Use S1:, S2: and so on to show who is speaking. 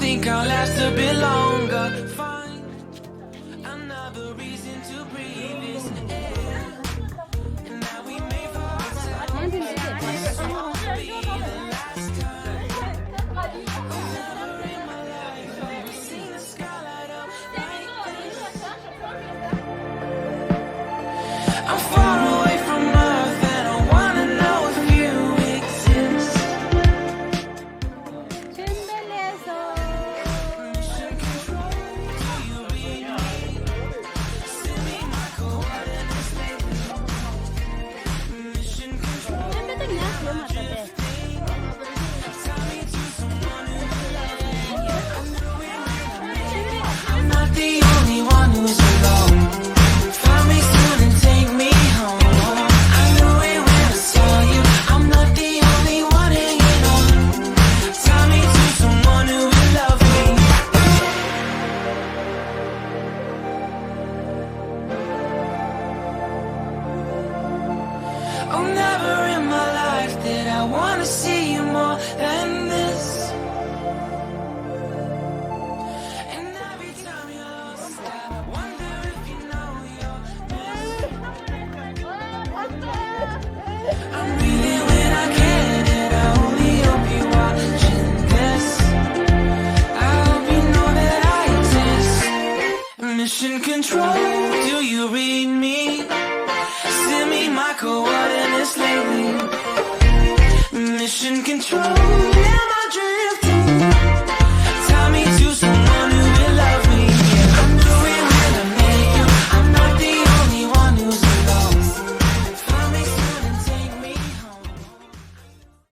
S1: think I'll last a bit longer. Find another reason to breathe this air. And now we may fall apart. This won't be the last time. Never in my life have I seen the sky light up like this. I'm far away from Earth and I wanna know if you exist. Mission control, do you read me? Send me my coordinates lately. Mission control, tie me to someone who loves me. I'm not the only one who's alone. Find me soon and take me home. I knew it when I saw you. I'm not the only one hanging on. Tie me to someone who will love me. Oh, never in my life did I wanna see you more than this. And every time you're lost, I wonder if you know you're missing. I'm breathing when I can, and I only hope you're watching this. I hope you know that I exist. Mission control, do you read me? Send me my coordinates lately. Mission control, am